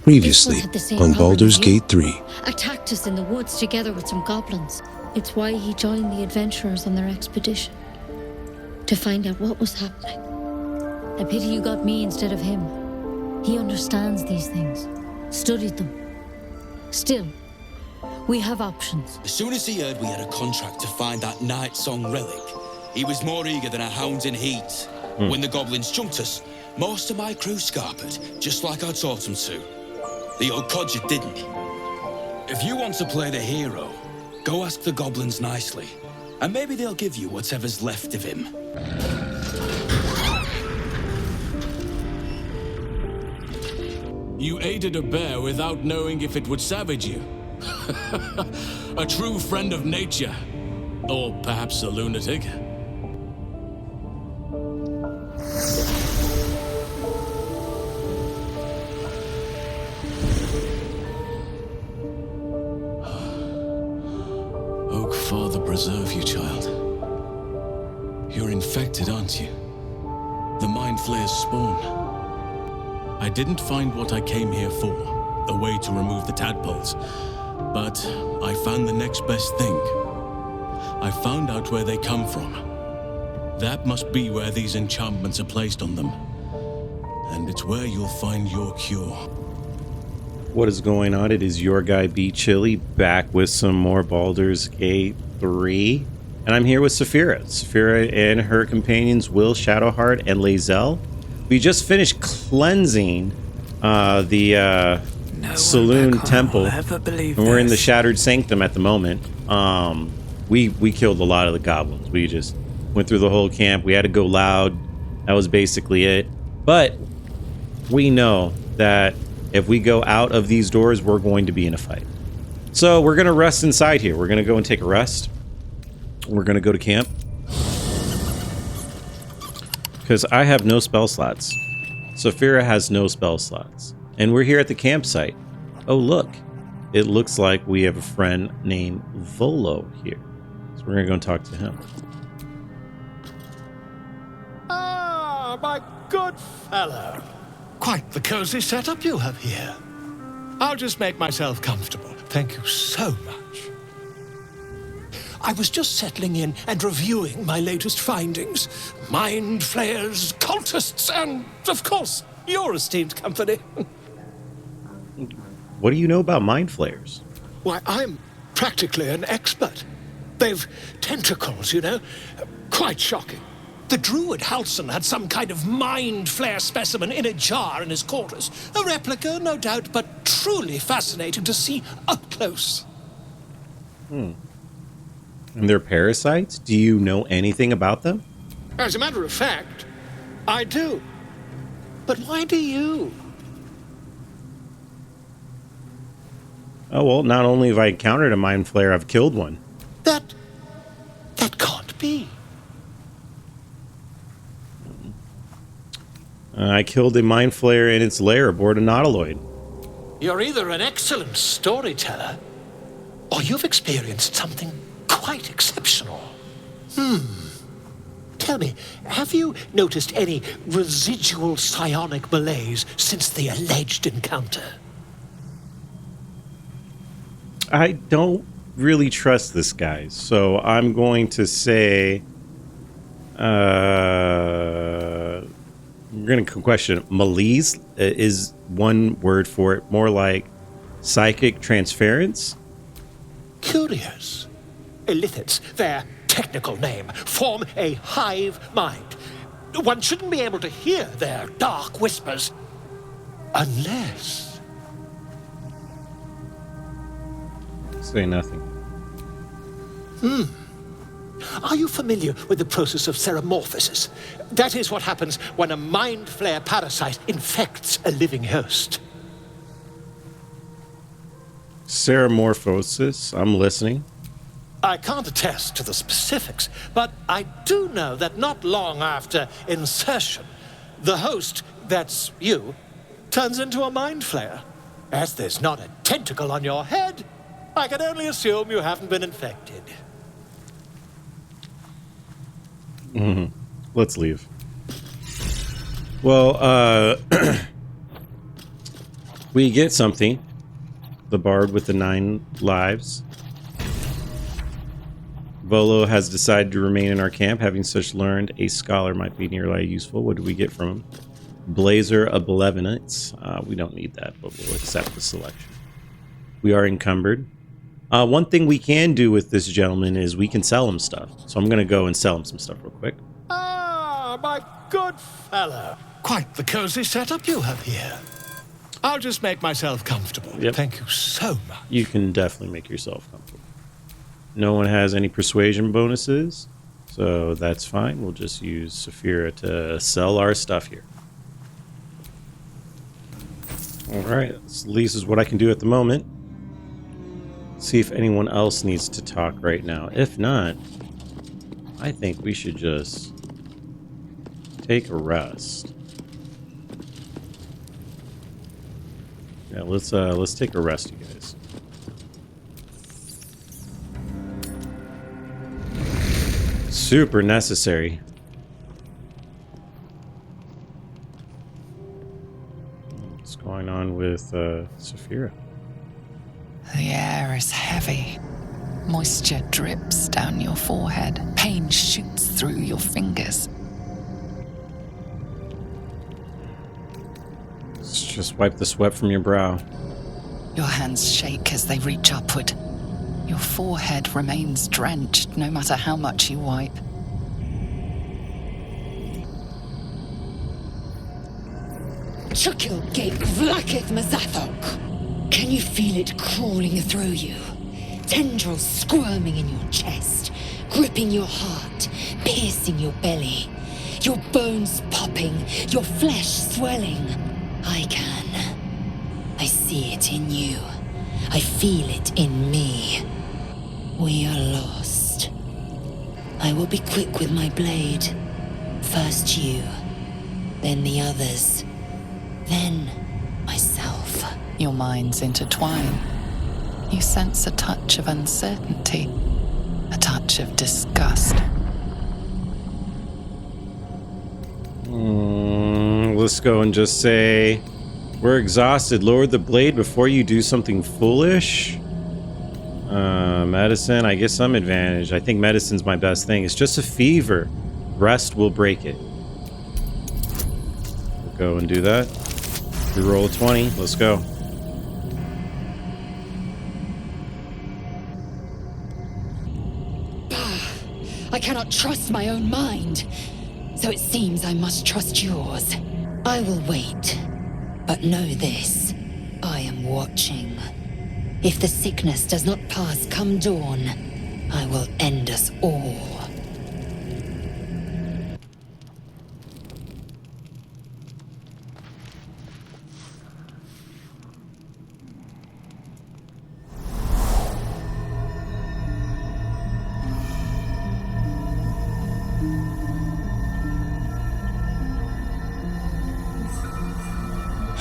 Previously on Baldur's Gate 3. Attacked us in the woods together with some goblins. It's why he joined the adventurers on their expedition. To find out what was happening. I pity you got me instead of him. He understands these things. Studied them. Still, we have options. As soon as he heard we had a contract to find that Night Song relic, he was more eager than a hound in heat. When the goblins jumped us, most of my crew scarpered, just like I taught them to. The old codger didn't. If you want to play the hero, go ask the goblins nicely, and maybe they'll give you whatever's left of him. You aided a bear without knowing if it would savage you. A true friend of nature. Or perhaps a lunatic. Oak Father preserve you, child. You're infected, aren't you? The Mind Flayer's spawn. I didn't find what I came here for, a way to remove the tadpoles, but I found the next best thing. I found out where they come from. That must be where these enchantments are placed on them. And it's where you'll find your cure. What is going on? It is your guy B Chili back with some more Baldur's Gate 3. And I'm here with Sapphira. Sapphira and her companions Will, Shadowheart, and Lae'zel. We just finished cleansing the Selûne Temple. And we're in the Shattered Sanctum at the moment. We killed a lot of the goblins. We just went through the whole camp. We had to go loud. That was basically it. But we know that if we go out of these doors, we're going to be in a fight. So we're going to rest inside here. We're going to go and take a rest. We're going to go to camp. Because I have no spell slots. Sapphira has no spell slots. And we're here at the campsite. Oh, look. It looks like we have a friend named Volo here. So we're going to go and talk to him. Ah, my good fellow. Quite the cozy setup you have here. I'll just make myself comfortable. Thank you so much. I was just settling in and reviewing my latest findings. Mind flayers, cultists, and, of course, your esteemed company. What do you know about mind flayers? Why, I'm practically an expert. They've tentacles, you know. Quite shocking. The druid Halson had some kind of mind flare specimen in a jar in his quarters. A replica, no doubt, but truly fascinating to see up close. And they're parasites? Do you know anything about them? As a matter of fact, I do. But why do you? Oh, well, not only have I encountered a mind flayer, I've killed one. That can't be. I killed a mind flayer in its lair aboard a nautiloid. You're either an excellent storyteller, or you've experienced something quite exceptional. Tell me, have you noticed any residual psionic malaise since the alleged encounter? I don't really trust this guy, so I'm going to say... we're going to question malaise is one word for it, more like psychic transference. Curious. Illithids, their technical name, form a hive mind. One shouldn't be able to hear their dark whispers unless... Say nothing. Are you familiar with the process of ceremorphosis? That is what happens when a mind flare parasite infects a living host. Ceremorphosis, I'm listening. I can't attest to the specifics, but I do know that not long after insertion, the host, that's you, turns into a mind flayer. As there's not a tentacle on your head, I can only assume you haven't been infected. Let's leave. Well, We get something. The bard with the 9 lives. Volo has decided to remain in our camp. Having such learned, a scholar might be nearly useful. What do we get from him? Blazer of Benevolence. We don't need that, but we'll accept the selection. We are encumbered. One thing we can do with this gentleman is we can sell him stuff. So I'm going to go and sell him some stuff real quick. Ah, my good fellow. Quite the cozy setup you have here. I'll just make myself comfortable. Yep. Thank you so much. You can definitely make yourself comfortable. No one has any persuasion bonuses, so that's fine. We'll just use Sapphira to sell our stuff here. All right, this at least is what I can do at the moment. See if anyone else needs to talk right now. If not, I think we should just take a rest. Yeah, let's take a rest, you guys. Super necessary. What's going on with Sapphira? The air is heavy. Moisture drips down your forehead. Pain shoots through your fingers. Let's just wipe the sweat from your brow. Your hands shake as they reach upward. Your forehead remains drenched no matter how much you wipe. Chukil gate vlakith mazathok. Can you feel it crawling through you? Tendrils squirming in your chest, gripping your heart, piercing your belly. Your bones popping, your flesh swelling. I can. I see it in you. I feel it in me. We are lost. I will be quick with my blade. First you, then the others, then myself. Your minds intertwine. You sense a touch of uncertainty, a touch of disgust. Let's go and just say, we're exhausted. Lower the blade before you do something foolish. Medicine, I get some advantage. I think medicine's my best thing. It's just a fever. Rest will break it. We'll go and do that. We roll a 20. Let's go. I cannot trust my own mind, so it seems I must trust yours. I will wait, but know this, I am watching. If the sickness does not pass come dawn, I will end us all.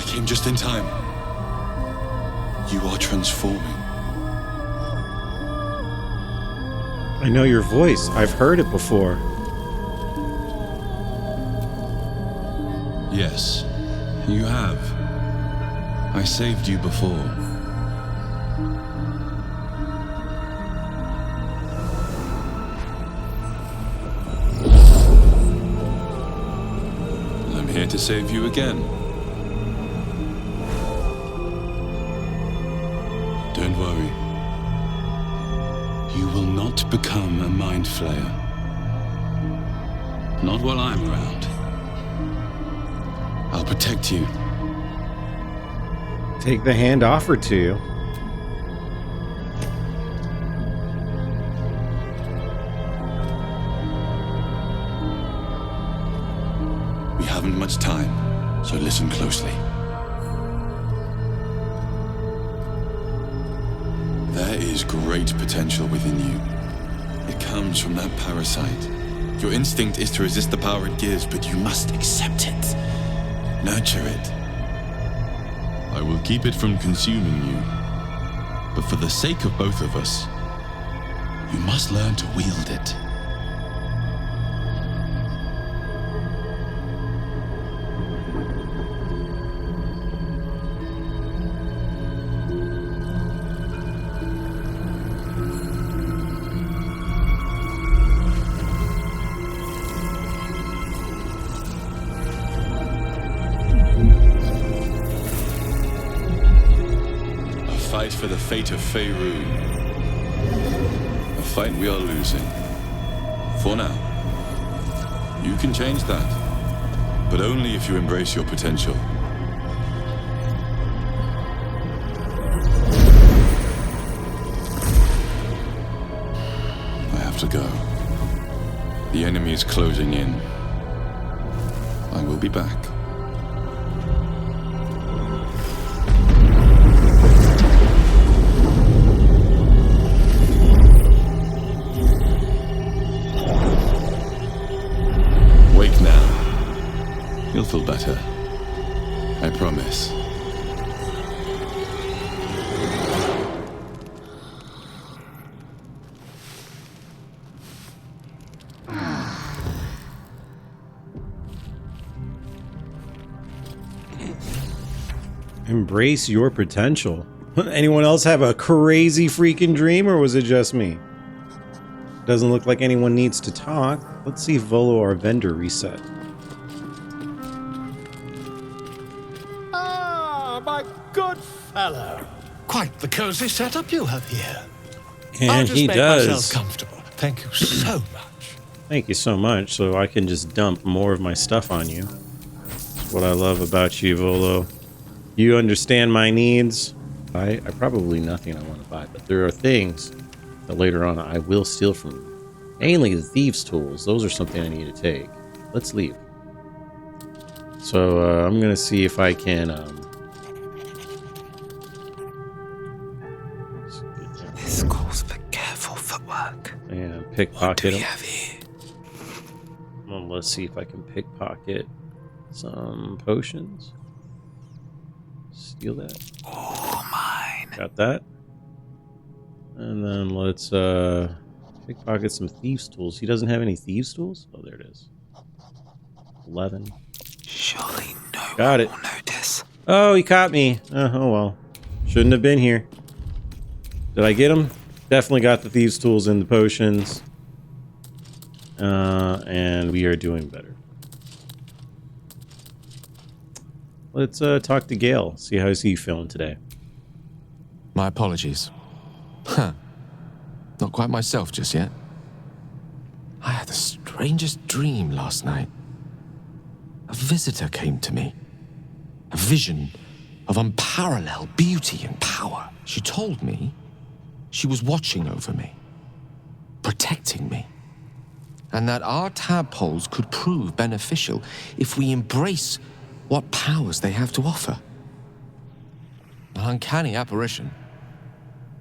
Came just in time. You are transforming. I know your voice. I've heard it before. Yes, you have. I saved you before. I'm here to save you again. Don't worry. You will not become a mind flayer. Not while I'm around. I'll protect you. Take the hand offered to you. We haven't much time, so listen closely. There is great potential within you. It comes from that parasite. Your instinct is to resist the power it gives, but you must accept it. Nurture it. I will keep it from consuming you. But for the sake of both of us, you must learn to wield it. fight for the fate of Faerûn. A fight we are losing. For now. You can change that, but only if you embrace your potential. I have to go. The enemy is closing in. I will be back. Wake now. You'll feel better. I promise. Embrace your potential. Anyone else have a crazy freaking dream, or was it just me? Doesn't look like anyone needs to talk. Let's see if Volo, our vendor, reset. Ah, my good fellow. Quite the cozy setup you have here. And I'll just he make does. myself comfortable. Thank you so much. Thank you so much. So I can just dump more of my stuff on you. That's what I love about you, Volo. You understand my needs. I probably nothing I want to buy, but there are things that later on I will steal from you. Mainly the thieves' tools. Those are something I need to take. Let's leave. So I'm gonna see if I can. This calls for careful footwork. And pickpocket What do we them. have here? Well, let's see if I can pickpocket some potions. Steal that. All mine. Got that. And then let's pickpocket some thieves' tools. He doesn't have any thieves' tools? Oh, there it is. 11. Surely no Got one it. will notice. Oh, he caught me. Oh, well. Shouldn't have been here. Did I get him? Definitely got the thieves' tools and the potions. And we are doing better. Let's talk to Gale. See how's he feeling today. My apologies. Huh. Not quite myself just yet. I had the strangest dream last night. A visitor came to me. A vision of unparalleled beauty and power. She told me she was watching over me, protecting me, and that our tadpoles could prove beneficial if we embrace what powers they have to offer. An uncanny apparition.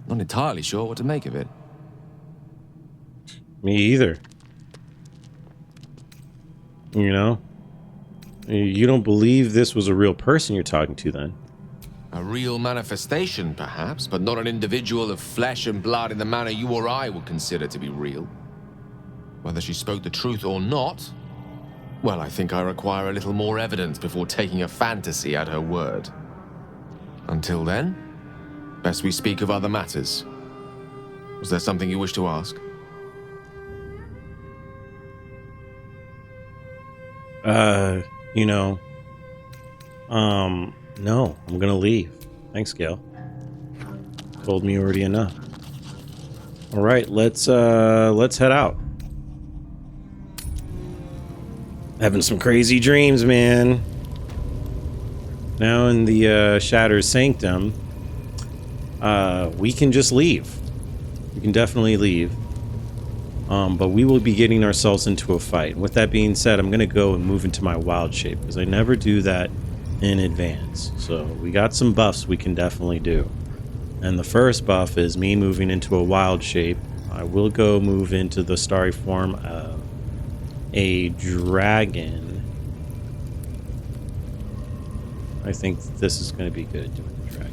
Not entirely sure what to make of it. Me either. You know? You don't believe this was a real person you're talking to then? A real manifestation, perhaps, but not an individual of flesh and blood in the manner you or I would consider to be real. Whether she spoke the truth or not, well, I think I require a little more evidence before taking a fantasy at her word. Until then, best we speak of other matters. Was there something you wish to ask? No, I'm gonna leave. Thanks, Gale. Told me already enough. All right, let's head out. Having some crazy dreams, man. Now in the Shattered Sanctum, we can just leave. We can definitely leave. But we will be getting ourselves into a fight. With that being said, I'm going to go and move into my wild shape, because I never do that in advance. So we got some buffs we can definitely do. And the first buff is me moving into a wild shape. I will go move into the starry form of a dragon. I think this is going to be good doing the dragon.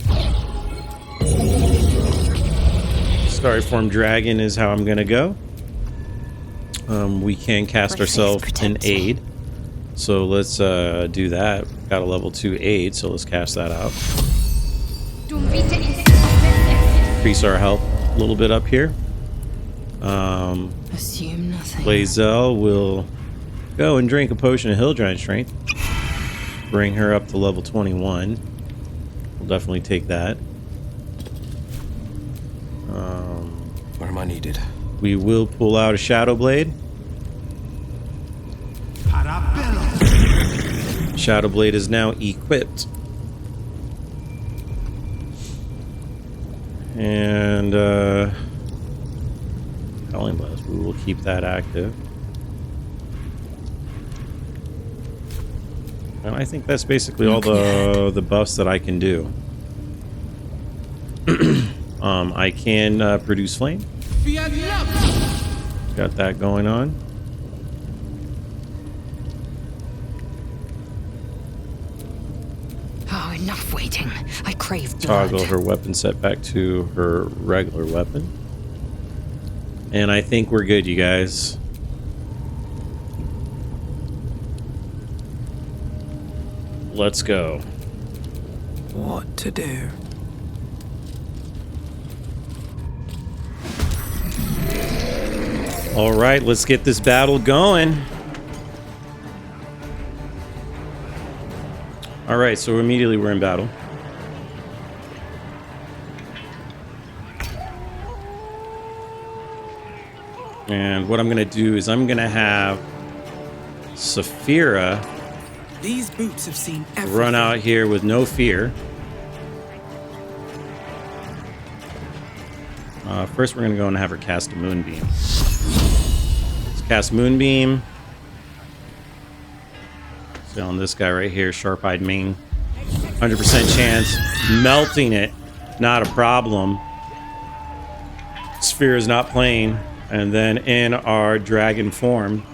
Starry form dragon is how I'm going to go. We can cast ourselves an aid. So let's do that. Got a level 2 aid, so let's cast that out. Increase our health a little bit up here. Assume nothing. Lae'zel will go and drink a potion of Hill Giant Strength. Bring her up to level 21. We'll definitely take that. am I needed? We will pull out a Shadow Blade. Shadow Blade is now equipped. And Calling Blast, we will keep that active. And I think that's basically all the buffs that I can do. I can produce flame. Got that going on. Oh, enough waiting. I crave blood. Toggle her weapon set back to her regular weapon. And I think we're good, you guys. Let's go. What to do? All right, let's get this battle going. All right, so immediately we're in battle. And what I'm going to do is I'm going to have Sapphira These boots have seen everything. run out here with no fear. First, we're going to go and have her cast a Moonbeam. Let's cast Moonbeam. So on this guy right here, Sharp-Eyed Mane. 100% chance. Melting it. Not a problem. Sphere is not playing. And then in our dragon form,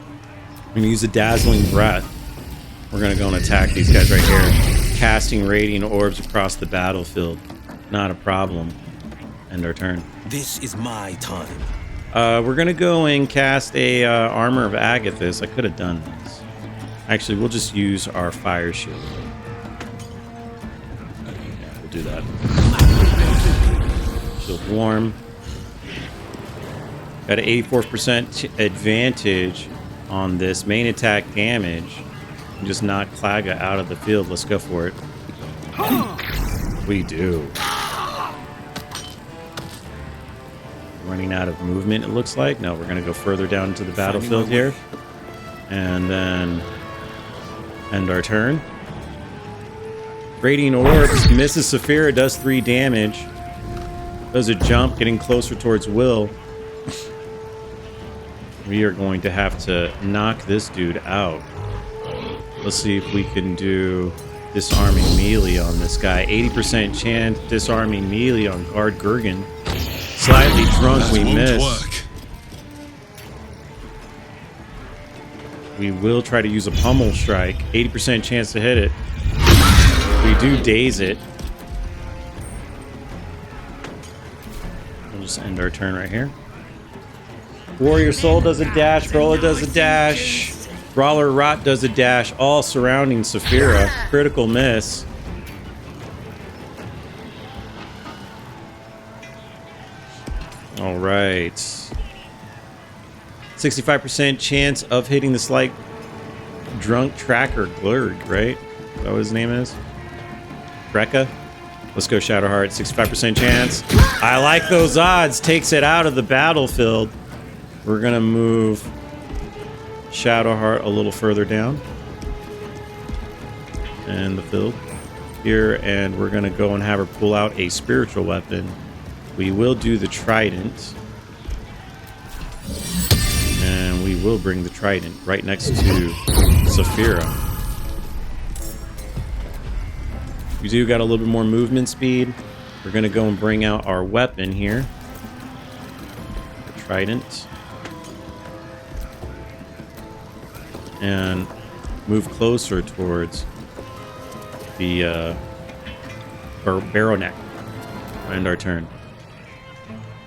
we're going to use a Dazzling Breath. We're going to go and attack these guys right here. Casting Radiant Orbs across the battlefield. Not a problem. End our turn. This is my time. We're going to go and cast a Armor of Agathis. I could have done this. Actually, we'll just use our Fire Shield. Yeah, we'll do that. Shield Warm. Got an 84% advantage on this main attack damage. Just knock Claga out of the field. Let's go for it. We do. Running out of movement, it looks like. No, we're going to go further down into the battlefield here. And then end our turn. Radiant Orbs misses Sapphira, does 3 damage. Does a jump, getting closer towards Will. We are going to have to knock this dude out. Let's see if we can do disarming melee on this guy. 80% chance disarming melee on Guard Gurgan. Slightly drunk, we miss. We will try to use a pummel strike. 80% chance to hit it. We do daze it. We'll just end our turn right here. Warrior Soul does a dash. Brawler does a dash. Brawler Rot does a dash. All surrounding Sapphira. Critical miss. All right. 65% chance of hitting the slight drunk tracker Glurg, right? Is that what his name is? Brekka? Let's go Shadowheart. 65% chance. I like those odds. Takes it out of the battlefield. We're going to move Shadowheart a little further down in the field here, and we're going to go and have her pull out a spiritual weapon. We will do the trident, and we will bring the trident right next to Sapphira. We do got a little bit more movement speed. We're going to go and bring out our weapon here, the trident, and move closer towards the barrow neck. End our turn.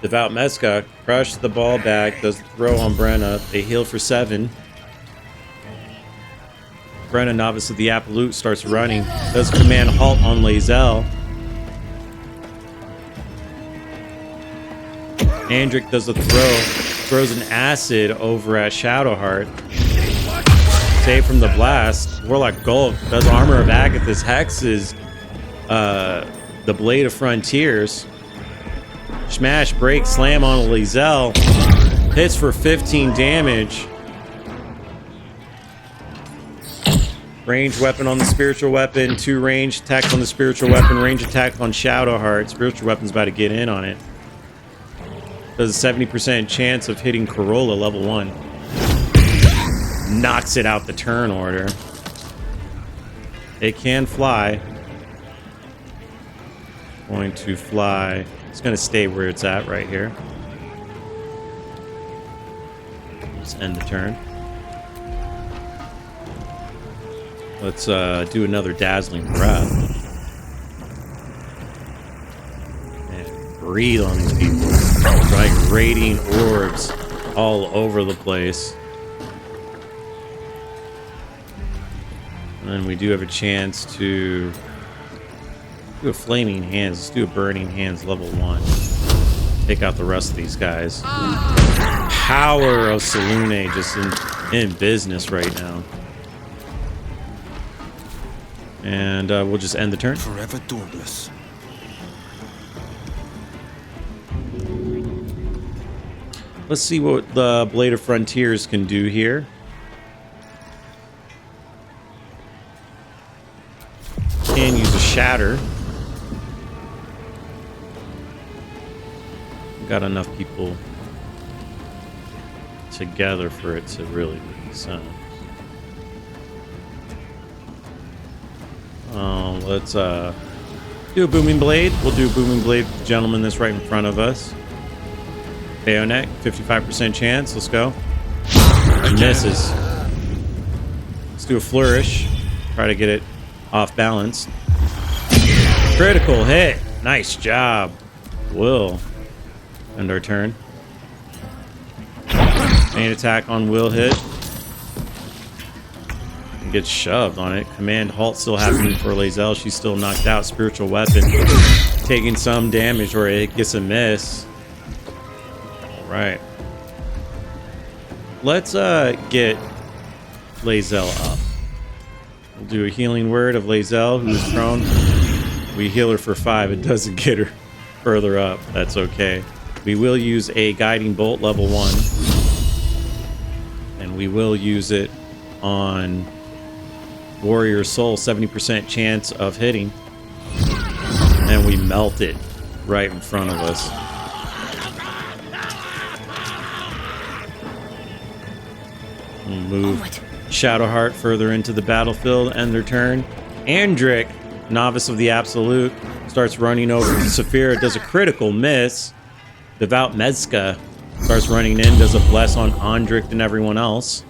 Devout Mezca, crush the ball back, does the throw on Brenna. They heal for 7. Brenna, Novice of the Absolute, starts running. Does command halt on Lae'zel. Andric does the throw. Throws an acid over at Shadowheart. Save from the blast. Warlock Gulk does Armor of Agathis. Hexes the Blade of Frontiers. Smash, break, slam on Lae'zel. Hits for 15 damage. Range weapon on the spiritual weapon. 2 range attacks on the spiritual weapon. Range attack on Shadowheart. Spiritual weapon's about to get in on it. Does a 70% chance of hitting Corolla level 1. Knocks it out the turn order. It can fly. Going to fly. It's going to stay where it's at right here. Let's end the turn. Let's do another dazzling breath. And breathe on these people. It's like radiant orbs all over the place. And then we do have a chance to do a flaming hands. Let's do a burning hands level 1. Take out the rest of these guys. Power of Selûne just in business right now. And we'll just end the turn. Forever dauntless. Let's see what the Blade of Frontiers can do here. Can use a shatter. Got enough people together for it to really make sense. Let's do a booming blade. We'll do a booming blade with the gentleman that's right in front of us. Bayonet, 55% chance. Let's go. Misses. Let's do a flourish. Try to get it off balance. Critical hit. Nice job. Will. End our turn. Main attack on Will hit. Gets shoved on it. Command halt still happening for Lae'zel. She's still knocked out. Spiritual weapon taking some damage, or it gets a miss. Alright. Let's get Lae'zel up. We'll do a healing word of Lae'zel, who's prone. We heal her for 5. It doesn't get her further up. That's okay. We will use a guiding bolt level 1. And we will use it on Warrior Soul, 70% chance of hitting. And we melt it right in front of us. We'll move Shadowheart further into the battlefield, end their turn. Andric, Novice of the Absolute, starts running over to Sapphira, does a critical miss. Devout Mezca starts running in, does a bless on Andric and everyone else.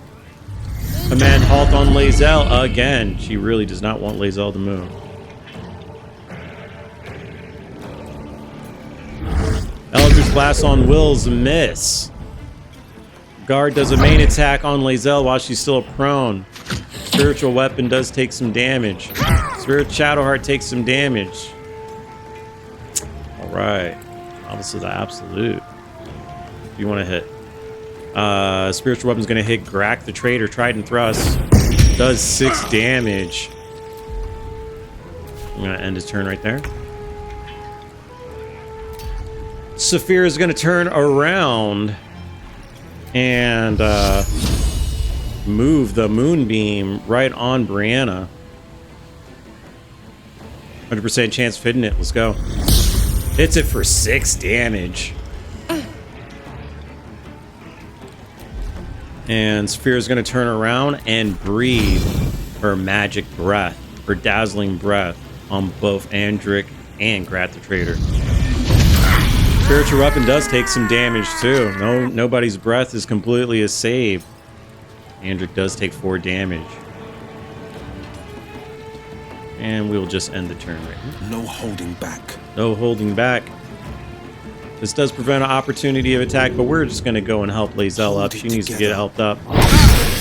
Command halt on Lae'zel again. She really does not want Lae'zel to move. Eldritch Blast on Will's miss. Guard does a main attack on Lae'zel while she's still prone. Spiritual weapon does take some damage. Spirit Shadowheart takes some damage. Alright. Obviously the absolute. You want to hit. Spiritual weapon's gonna hit Grak the Traitor. Trident Thrust. Does 6 damage. I'm gonna end his turn right there. Sapphira is gonna turn around and move the Moonbeam right on Brianna. 100% chance of hitting it. Let's go. Hits it for 6 damage. And Saphira's going to turn around and breathe her magic breath, her dazzling breath, on both Andric and Grat the Traitor. Spiritual weapon does take some damage too. Nobody's breath is completely a save. Andric does take 4 damage. And we'll just end the turn right here. No holding back. No holding back. This does prevent an opportunity of attack, but we're just going to go and help Lae'zel up. She needs to get helped up.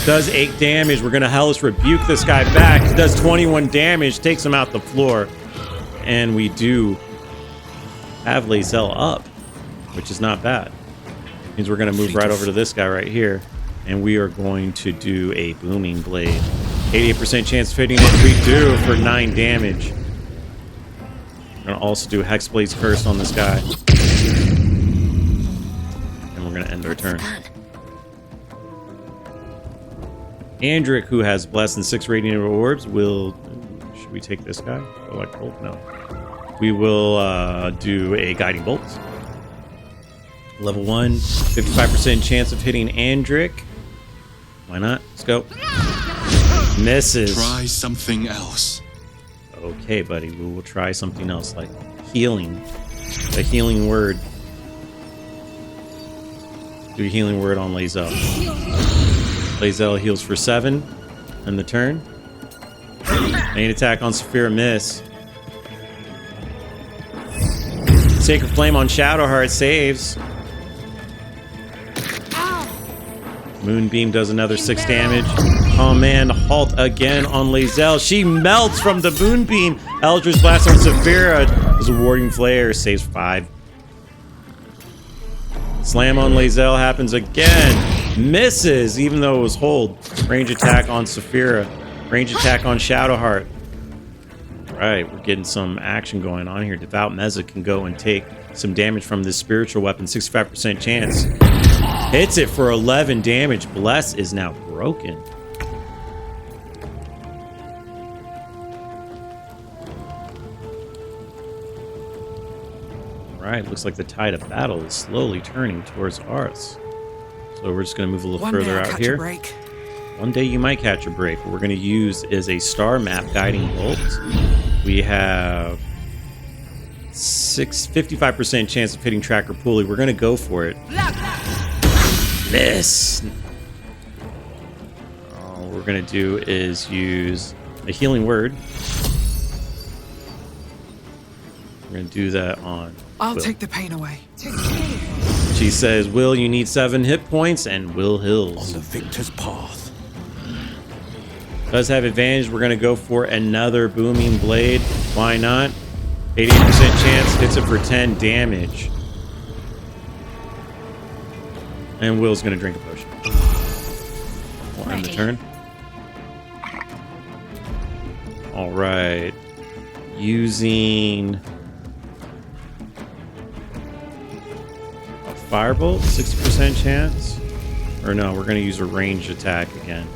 Does 8 damage. We're going to Hellish Rebuke this guy back. It does 21 damage. Takes him out the floor. And we do have Lae'zel up, which is not bad. Means we're going to move right over to this guy right here. And we are going to do a Booming Blade. 88% chance of hitting it. We do for 9 damage. We're going to also do Hexblade's Curse on this guy. we're going to end our turn. Andric, who has blessed and 6 radiant orbs, will... Should we take this guy? Elect bolt? No. We will do a guiding bolt. Level 1, 55% chance of hitting Andric. Why not? Let's go. Misses. Try something else. Okay, buddy. We will try something else, like healing. A healing word. Do a healing word on Lae'zel. Lae'zel heals for 7 on the turn. Main attack on Sapphira, miss. Sacred Flame on Shadowheart saves. Moonbeam does another 6 damage. Oh man, halt again on Lae'zel. She melts from the Moonbeam. Eldritch Blast on Sapphira. There's a Warding Flare, saves 5. Slam on Lae'zel happens again. Misses, even though it was hold. Range attack on Sapphira. Range attack on Shadowheart. Right, we're getting some action going on here. Devout Meza can go and take some damage from this spiritual weapon. 65% chance. Hits it for 11 damage. Bless is now broken. Alright, looks like the tide of battle is slowly turning towards ours. So we're just going to move a little further out here. One day you might catch a break. What we're going to use is a star map guiding bolt. We have 55% chance of hitting tracker pulley. We're going to go for it. Miss. All we're going to do is use a healing word. We're going to do that on I'll Will. take the pain away. She says, Will, you need 7 hit points, and Will heals. On the victor's path. Does have advantage. We're going to go for another booming blade. Why not? 88% chance. Hits it for 10 damage. And Will's going to drink a potion. We'll end the turn. All right. Using a firebolt, 60% chance. Or no, we're going to use a ranged attack again.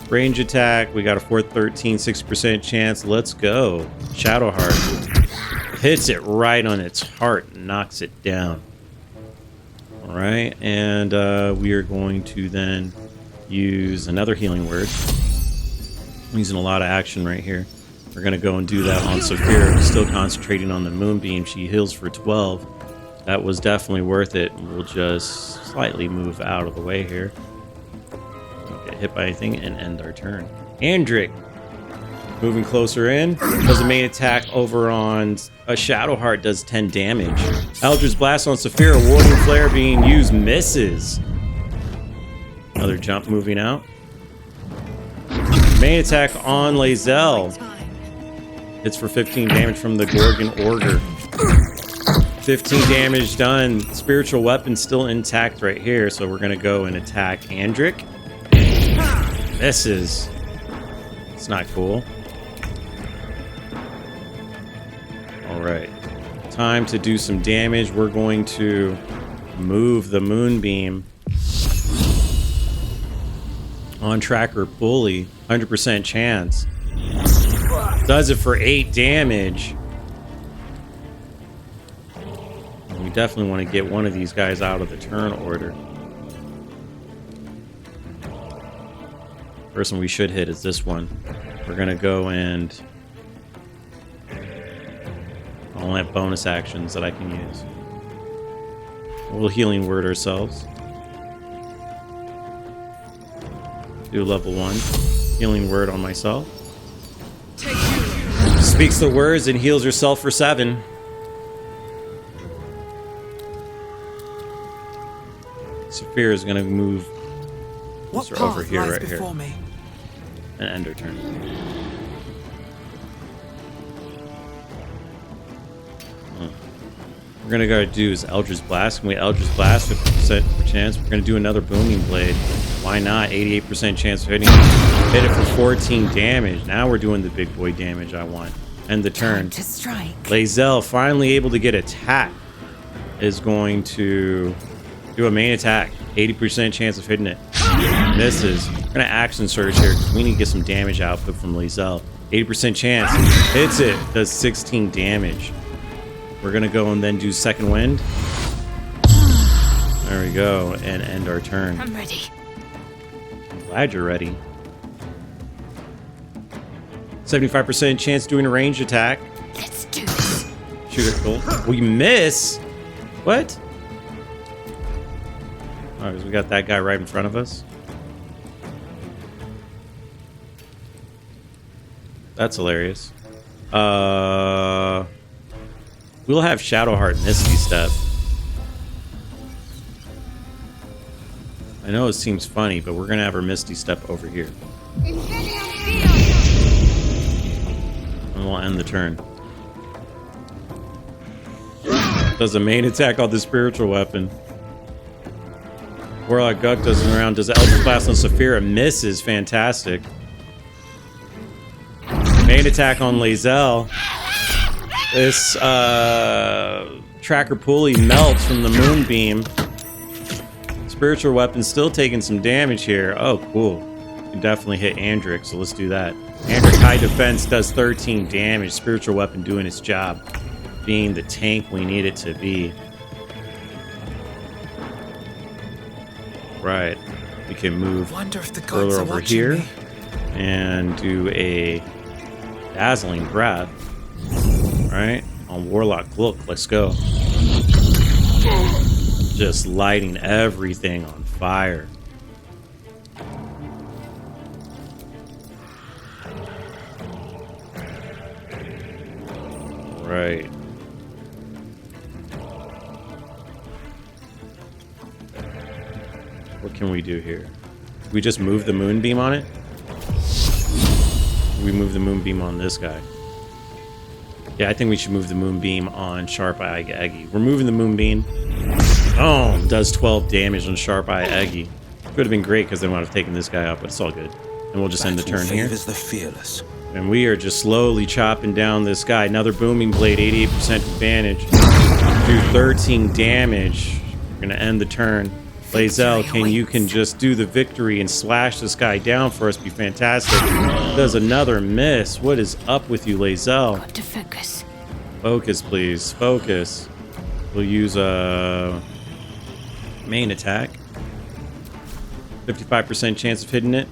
Range attack, we got a 413, 60% chance. Let's go. Shadowheart hits it right on its heart, knocks it down. All right, and we are going to then use another healing word. I'm using a lot of action right here. We're going to go and do that on Sapphira. Still concentrating on the Moonbeam. She heals for 12. That was definitely worth it. We'll just slightly move out of the way here. Hit by anything and end our turn. Andric moving closer in, does a main attack over on a Shadowheart, does 10 damage. Eldritch Blast on Sapphira, Warding Flare being used, misses. Another jump moving out. Main attack on Lae'zel. Hits for 15 damage from the Gorgon Augur. 15 damage done. Spiritual weapon still intact right here, so we're gonna go and attack Andric. Misses. It's not cool. Alright. Time to do some damage. We're going to move the Moonbeam on tracker pulley. 100% chance. Does it for 8 damage. And we definitely want to get one of these guys out of the turn order. First one we should hit is this one. We're going to go and... I only have bonus actions that I can use. We'll healing word ourselves. Do level 1. Healing word on myself. Speaks the words and heals herself for 7. Sapphira is going to move over here, right here. Me? And end her turn. We're gonna go do is Eldritch Blast. Can we Eldritch Blast 50% chance? We're gonna do another Booming Blade. Why not? 88% chance of hitting. Hit it for 14 damage. Now we're doing the big boy damage I want. End the turn. To strike. Lae'zel, finally able to get attack, is going to Do a main attack. 80% chance of hitting it. Misses. We're gonna action surge here because we need to get some damage output from Lae'zel. 80% chance. Hits it. Does 16 damage. We're gonna go and then do second wind. There we go. And end our turn. I'm ready. Glad you're ready. 75% chance doing a range attack. Let's do this. Shoot it. Cool. We miss. What? All right, so we got that guy right in front of us. That's hilarious. We'll have Shadowheart Misty Step. I know it seems funny, but we're gonna have our Misty Step over here. And we'll end the turn. Does a main attack on the spiritual weapon. Warlock Guck doesn't around. Does the Eldritch Blast on Sapphira? Misses. Fantastic. Main attack on Lae'zel. This tracker pulley melts from the moonbeam. Spiritual weapon still taking some damage here. Oh, cool. Can definitely hit Andric, so let's do that. Andric high defense does 13 damage. Spiritual weapon doing its job, being the tank we need it to be. Right. We can move further over here and do a dazzling breath. Right? On Warlock Look, let's go. Just lighting everything on fire. Right. What can we do here? We just move the moonbeam on it? We move the moonbeam on this guy. Yeah, I think we should move the moonbeam on Sharp Eye Eggy. We're moving the moonbeam. Oh, does 12 damage on Sharp Eye Eggy. Could have been great because then we would have taken this guy out, but it's all good. And we'll just end the turn here. The fearless. And we are just slowly chopping down this guy. Another booming blade, 88% advantage. Do 13 damage. We're gonna end the turn. Lae'zel, can just do the victory and slash this guy down for us? Be fantastic. Does another miss. What is up with you, Lae'zel? Got to focus. Focus, please. Focus. We'll use a main attack. 55% chance of hitting it.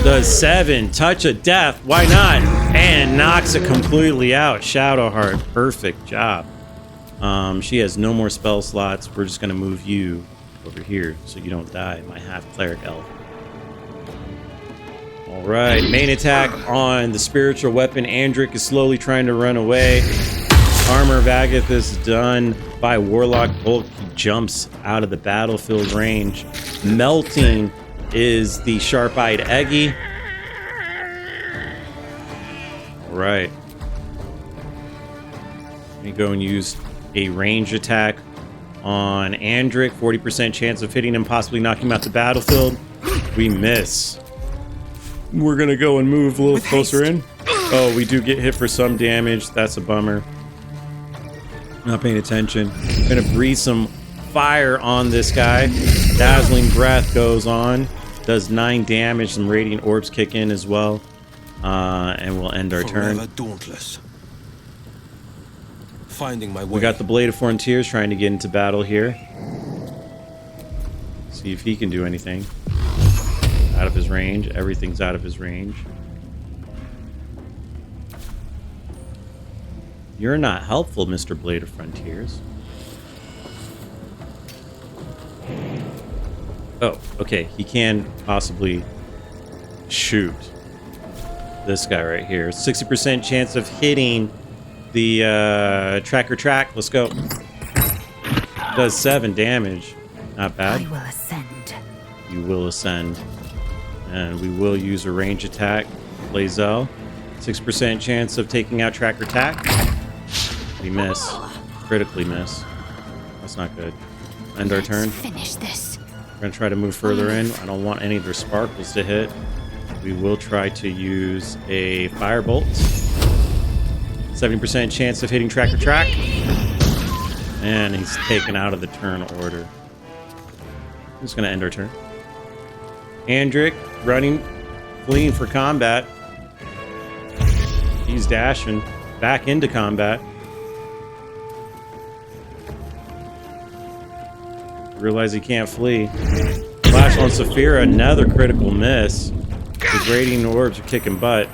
Does 7. Touch of Death. Why not? And knocks it completely out. Shadowheart. Perfect job. She has no more spell slots. We're just going to move you over here so you don't die, my half-cleric elf. Alright, main attack on the spiritual weapon. Andric is slowly trying to run away. Armor of Agath is done by Warlock Bolt. He jumps out of the battlefield range. Melting is the Sharp-Eyed Eggy. Alright. Let me go and use a range attack on Andric. 40% chance of hitting him, possibly knocking him out the battlefield. We miss. We're gonna go and move a little closer in. Oh, we do get hit for some damage. That's a bummer. Not paying attention. I'm gonna breathe some fire on this guy. Dazzling Breath goes on. Does 9 damage. Some Radiant Orbs kick in as well. And we'll end our turn. Dauntless. Finding my way. We got the Blade of Frontiers trying to get into battle here. See if he can do anything. Out of his range. Everything's out of his range. You're not helpful, Mr. Blade of Frontiers. Oh, okay. He can possibly shoot this guy right here. 60% chance of hitting the tracker track. Let's go. Does 7 damage. Not bad. I will ascend. You will ascend. And we will use a range attack. Lae'zel. 6% chance of taking out tracker attack. We miss. Critically miss. That's not good. End our turn. Finish this. We're going to try to move further in. I don't want any of their sparkles to hit. We will try to use a firebolt. 70% chance of hitting tracker track. And he's taken out of the turn order. just gonna end our turn. Andric running, fleeing for combat. He's dashing back into combat. Realize he can't flee. Flash on Sapphira, another critical miss. His radiant orbs are kicking butt.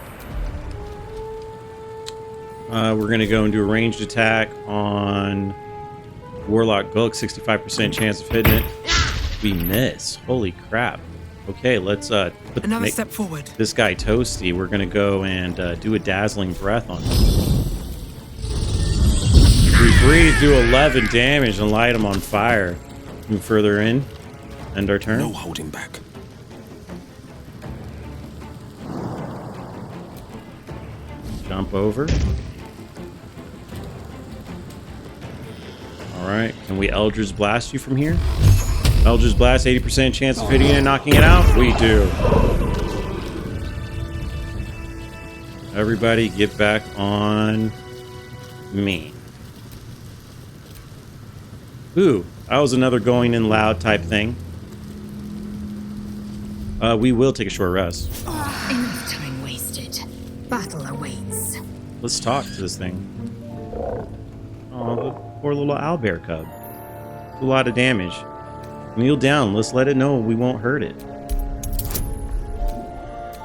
We're gonna go and do a ranged attack on Warlock Gulk, 65% chance of hitting it. We miss. Holy crap. Okay, let's Another step forward. This guy toasty. We're gonna go and do a dazzling breath on him. We breathe, do 11 damage and light him on fire. Move further in. End our turn. No holding back. Jump over. Alright, can we Eldritch Blast you from here? Eldritch Blast, 80% chance of hitting it and knocking it out? We do. Everybody get back on me. Ooh, that was another going in loud type thing. We will take a short rest. Enough time wasted. Battle awaits. Let's talk to this thing. Oh, the poor little Owlbear Cub. It's a lot of damage. Kneel down. Let's let it know we won't hurt it.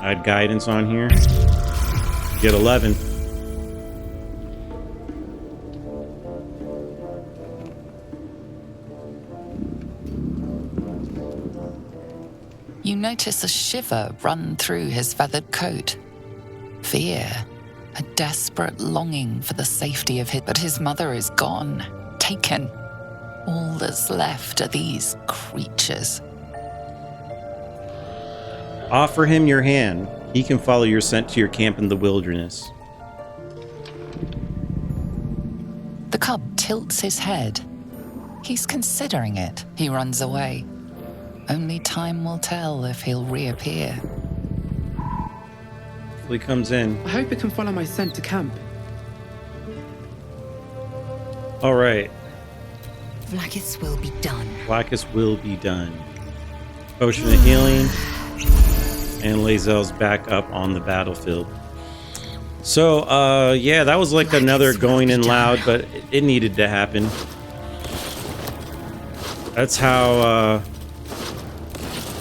Add guidance on here. Get 11. You notice a shiver run through his feathered coat. Fear, a desperate longing for the safety of his... But his mother is gone, taken. All that's left are these creatures. Offer him your hand. He can follow your scent to your camp in the wilderness. The cub tilts his head. He's considering it. He runs away. Only time will tell if he'll reappear. He comes in. I hope it can follow my scent to camp. All right. Vlakis will be done. Vlakis will be done. Potion of healing. And Lae'zel's back up on the battlefield. So, yeah, that was like another going in loud, but it needed to happen. That's how,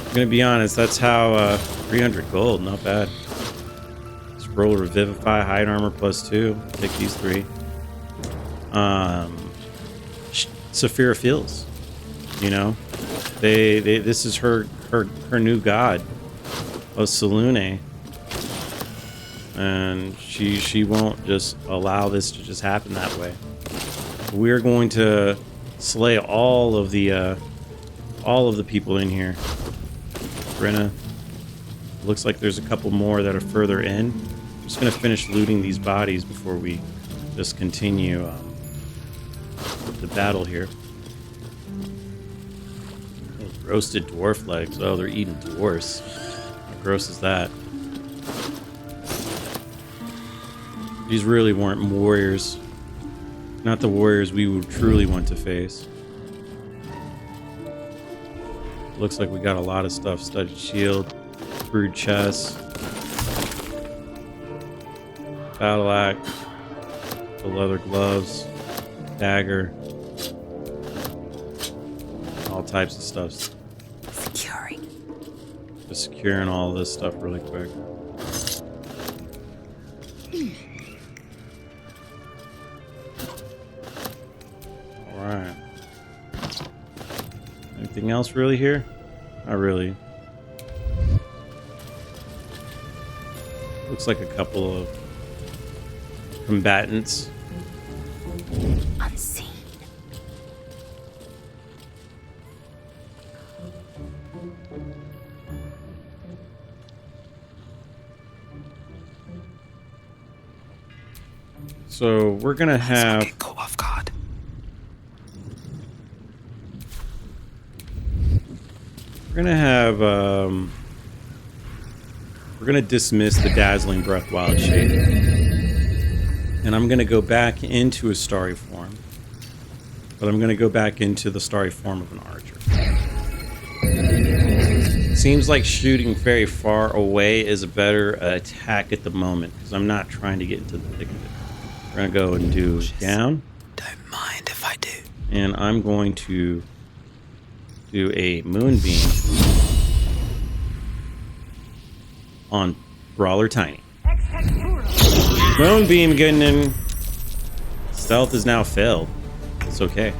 I'm gonna be honest, that's how, 300 gold, not bad. Let's roll Revivify, Hide Armor +2. Take these 3. Sapphira feels, you know, this is her new god of Selûne, and she won't just allow this to just happen that way. We're going to slay all of the people in here. Brenna, looks like there's a couple more that are further in. I'm just gonna finish looting these bodies before we just continue the battle here. Roasted dwarf legs. Oh, they're eating dwarfs. How gross is that? These really weren't warriors. Not the warriors we would truly want to face. Looks like we got a lot of stuff. Studded shield, brewed chest, battle axe, the leather gloves, dagger, all types of stuff. Securing. Just securing all this stuff really quick. Alright. Anything else really here? Not really. Looks like a couple of combatants. Unseen. So we're gonna have Get caught off guard. we're gonna dismiss the dazzling breath while it's shading, and I'm gonna go back into a starry form, but I'm gonna go back into the starry form of an archer. Seems like shooting very far away is a better attack at the moment, because I'm not trying to get into the thick of it. We're going to go and do down. Don't mind if I do. And I'm going to do a moonbeam on Brawler Tiny. Moonbeam getting in. Stealth is now failed. It's okay.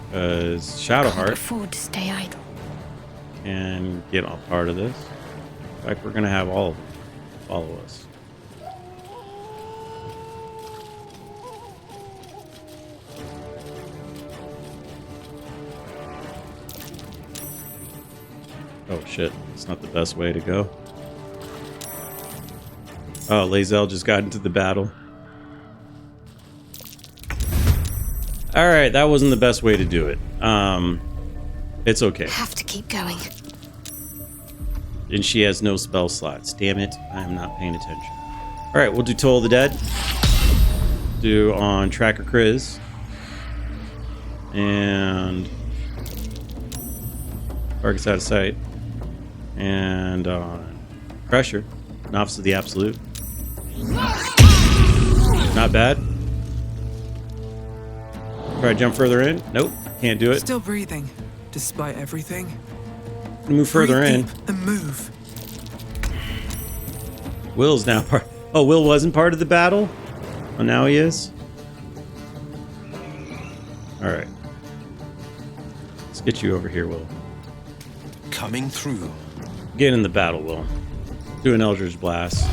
Because Shadowheart Can't afford to stay idle. can get a part of this. In fact, we're going to have all of them follow us. Oh shit, it's not the best way to go. Oh, Lae'zel just got into the battle. Alright, that wasn't the best way to do it. It's okay. Have to keep going. And she has no spell slots. Damn it, I am not paying attention. Alright, we'll do Toll of the Dead. Do on Tracker Kriz. And target's out of sight. And on Crusher. Novice of the Absolute. Not bad. Try to jump further in. Nope, can't do it. Still breathing, despite everything. Move further Breathe in. deep and move. Will's now part. Oh, Will wasn't part of the battle? Oh, now he is? Alright. Let's get you over here, Will. Coming through. Get in the battle, Will. Do an Eldritch Blast.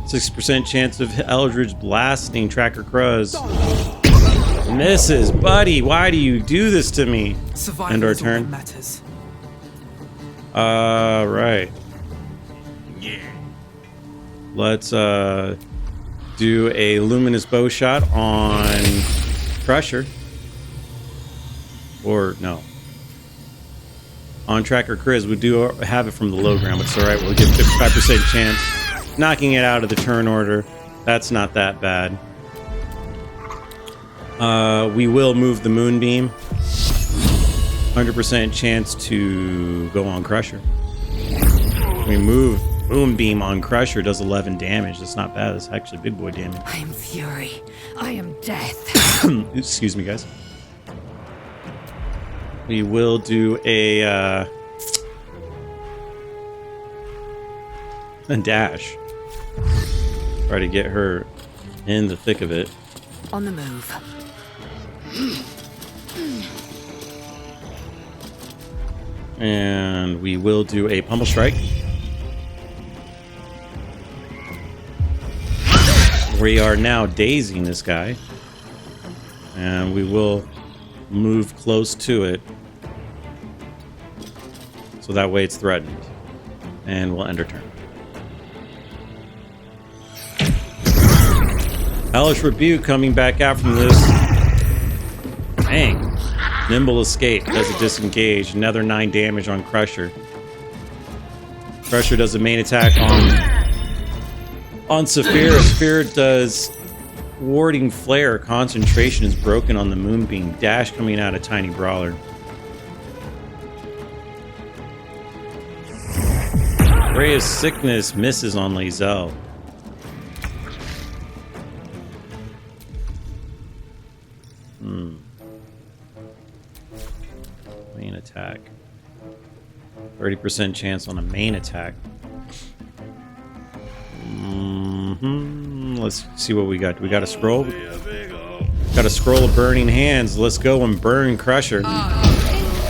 6% chance of Eldritch Blasting Tracker Cruz. Misses, buddy. Why do you do this to me? Survival End our is all that turn. matters. Right. Let's do a luminous bow shot on Crusher. Or no. On Tracker Kriz, we do have it from the low ground, but it's alright. We'll get 55% chance. Knocking it out of the turn order. That's not that bad. We will move the Moonbeam. 100% chance to go on Crusher. We move Moonbeam on Crusher, does 11 damage. That's not bad. That's actually big boy damage. I am fury. I am death. Excuse me, guys. We will do a dash. Try to get her in the thick of it. On the move. And we will do a pummel strike. We are now dazing this guy. And we will move close to it. So that way it's threatened. And we'll end our turn. Hellish Rebuke coming back out from this. Dang. Nimble Escape does a disengage. Another 9 damage on Crusher. Crusher does a main attack on Sapphira. Sapphira does Warding Flare. Concentration is broken on the Moonbeam. Dash coming out of Tiny Brawler. Ray of Sickness misses on Lae'zel. Main attack. 30% chance on a main attack. Let's see what we got. We got a scroll. Got a scroll of burning hands. Let's go and burn Crusher.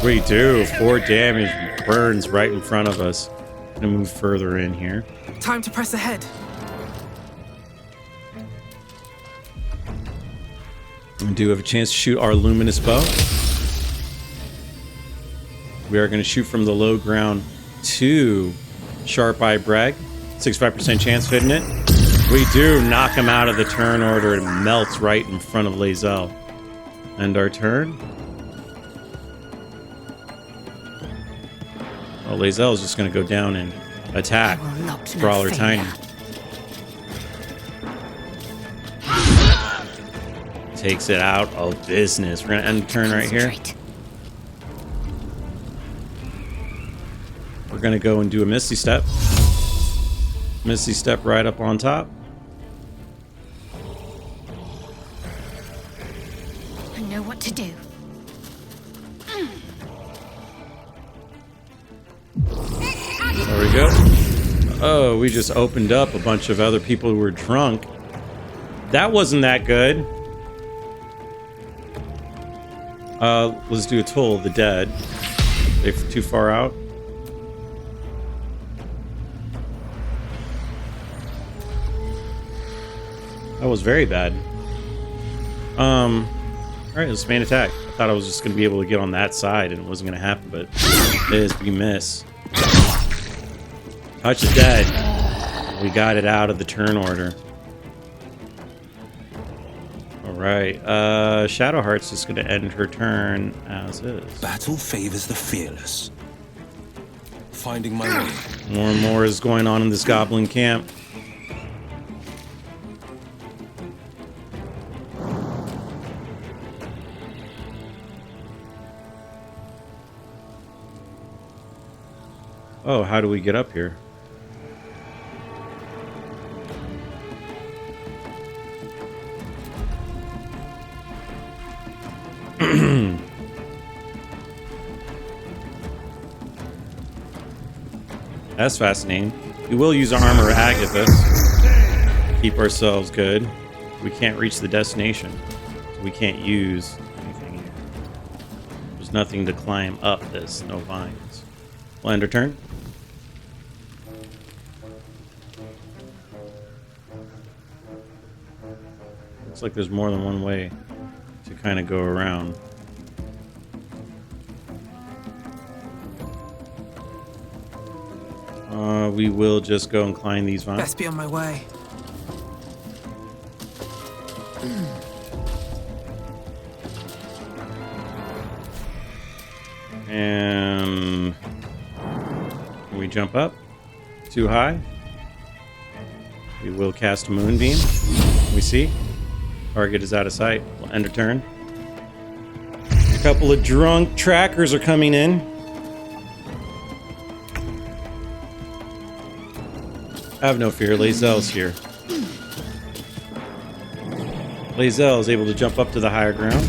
We do. 4 damage. Burns right in front of us. Gonna move further in here. Time to press ahead. We do have a chance to shoot our luminous bow. We are going to shoot from the low ground to Sharp Eye Bragg. 65% chance of hitting it. We do knock him out of the turn order. It melts right in front of Lae'zel. End our turn. Oh, Lae'zel is just going to go down and attack Brawler Tiny. Takes it out of business. We're going to end the turn right here. gonna go and do a Misty Step. Misty Step right up on top. I know what to do. There we go. Oh, we just opened up a bunch of other people who were drunk. That wasn't that good. Let's do a Toll of the Dead. They're too far out. That was very bad. Alright, let's main attack. I thought I was just gonna be able to get on that side and it wasn't gonna happen, but it is. We miss. Touch is dead. We got it out of the turn order. Alright, Shadowheart's just gonna end her turn as is. Battle favors the fearless. Finding my way. More and more is going on in this goblin camp. Oh, how do we get up here? That's fascinating. We will use our armor Agathis. Keep ourselves good. We can't reach the destination. So we can't use anything here. There's nothing to climb up this. No vines. We'll end our turn. Looks like there's more than one way to kind of go around. We will just go and climb these vines. Best be on my way. And can we jump up? Too high? We will cast a moonbeam. We see. Target is out of sight. We'll end a turn. A couple of drunk trackers are coming in. Have no fear, Lae'zel's here. Lae'zel is able to jump up to the higher ground.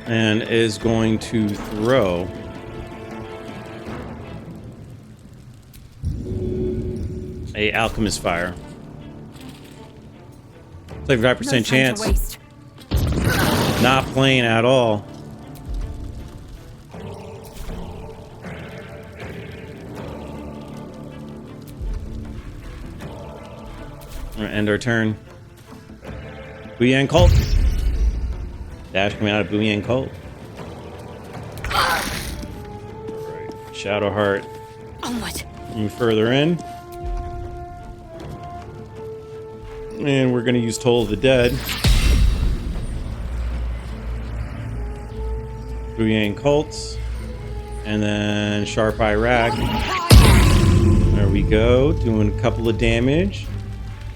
And is going to throw a alchemist fire. 75% chance. Not playing at all. We're gonna end our turn. Booyang Cult. Dash coming out of Booyang Cult. Right. Shadowheart. Onward. Move further in. And we're going to use Toll of the Dead. Booyang Cults. And then Sharp Eye Rag. There we go. Doing a couple of damage.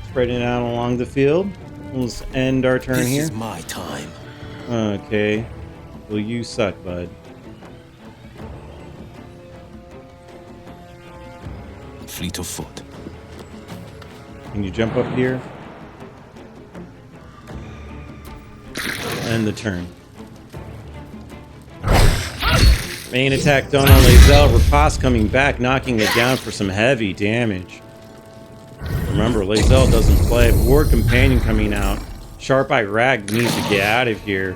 Spreading out along the field. Let's end our turn here. This is my time. Okay. Well, you suck, bud. Fleet of foot. Can you jump up here? End the turn. Main attack done on Lae'zel. Riposte coming back, knocking it down for some heavy damage. Remember, Lae'zel doesn't play. War Companion coming out. Sharp Eye Rag needs to get out of here.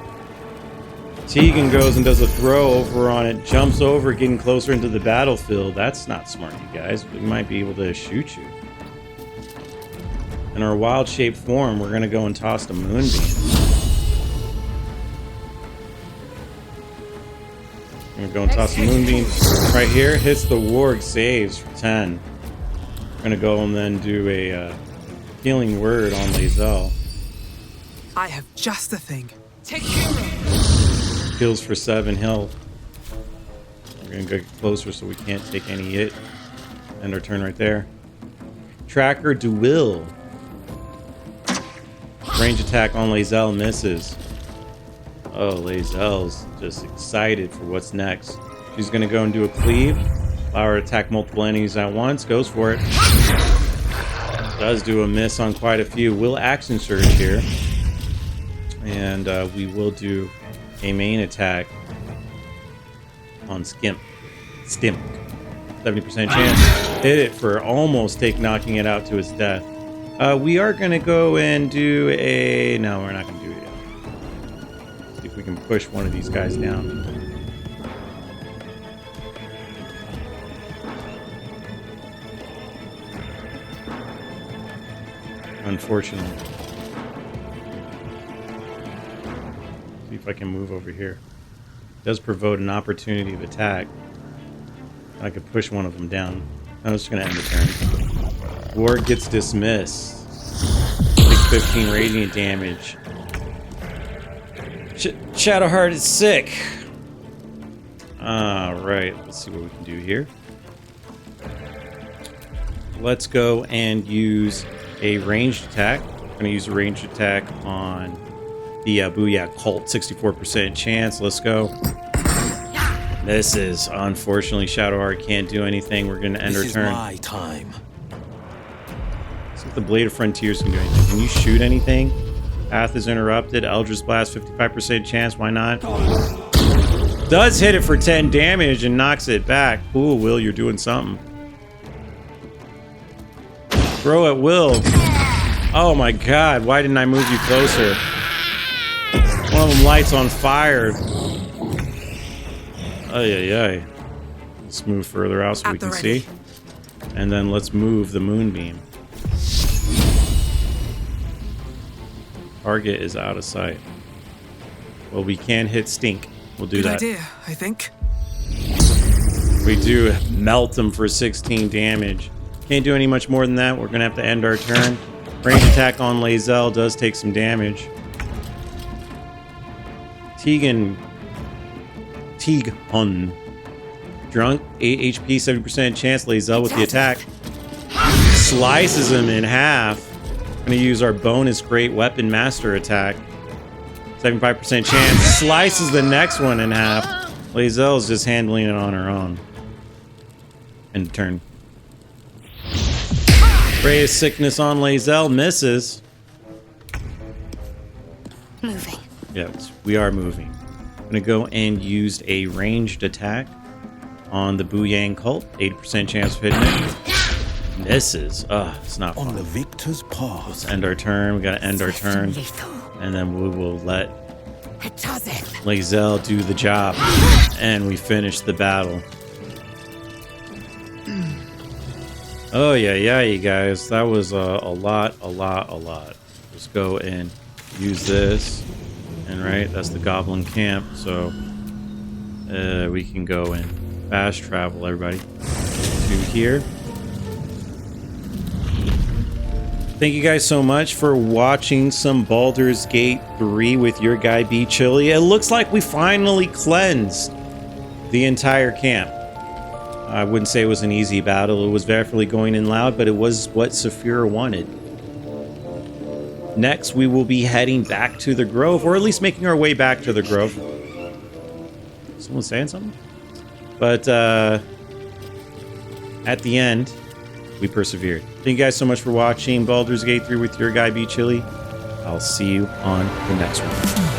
Tegan goes and does a throw over on it. Jumps over, getting closer into the battlefield. That's not smart, you guys. We might be able to shoot you. In our wild shape form, we're going to go and toss the moonbeam. I'm going to go and toss the moonbeam right here. Hits the warg, saves for 10. We're going to go and then do a healing word on Lae'zel. I have just the thing. Take care. Heals for 7 health. We're going to get closer so we can't take any hit. End our turn right there. Tracker Duel. Range attack on Lae'zel misses. Oh, Lae'zel's just excited for what's next. She's going to go and do a cleave. Allow her to attack multiple enemies at once. Goes for it. Does do a miss on quite a few. Will action surge here. And we will do a main attack on Stimp. 70% chance. Hit it for almost knocking it out to its death. We are going to go and do a... No, we're not going to do it yet. See if we can push one of these guys down. Unfortunately. See if I can move over here. It does provoke an opportunity of attack. I could push one of them down. I'm just going to end the turn. Ward gets dismissed. Takes 15 radiant damage. Shadowheart is sick. Alright, let's see what we can do here. Let's go and use a ranged attack. I'm going to use a ranged attack on the Booyah Cult. 64% chance. Let's go. This is, unfortunately, Shadowheart can't do anything. We're going to end our turn. This is my time. See if the Blade of Frontiers can do anything. Can you shoot anything? Path is interrupted. Eldritch Blast, 55% chance. Why not? Does hit it for 10 damage and knocks it back. Ooh, Will, you're doing something. Throw at Will. Oh my god, why didn't I move you closer? One of them lights on fire. Ay. Let's move further out so we can see. And then let's move the moonbeam. Target is out of sight. Well, we can hit Stink. We'll do that. Good idea, I think. We do melt them for 16 damage. Can't do any much more than that. We're going to have to end our turn. Range attack on Lae'zel does take some damage. Teagun. Drunk, 8 HP, 70% chance. Lae'zel with the attack. Slices him in half. Going to use our bonus Great Weapon Master attack. 75% chance. Slices the next one in half. Lae'zel's just handling it on her own. End turn. Ray of Sickness on Lae'zel misses. Moving. Yes, we are moving. I'm going to go and use a ranged attack on the Booyah Cult. 80% chance of hitting it. Misses. It's not fun. On the victor's path. Let's end our turn. We got to end our turn. And then we will let Lae'zel do the job. And we finish the battle. Oh, yeah, you guys. That was a lot. Let's go and use this. And right, that's the Goblin camp. So we can go and fast travel, everybody, to here. Thank you guys so much for watching some Baldur's Gate 3 with your guy B Chili. It looks like we finally cleansed the entire camp. I wouldn't say it was an easy battle. It was definitely going in loud, but it was what Sapphira wanted. Next, we will be heading back to the Grove, or at least making our way back to the Grove. Someone saying something? But at the end, we persevered. Thank you guys so much for watching Baldur's Gate 3 with your guy B Chili. I'll see you on the next one.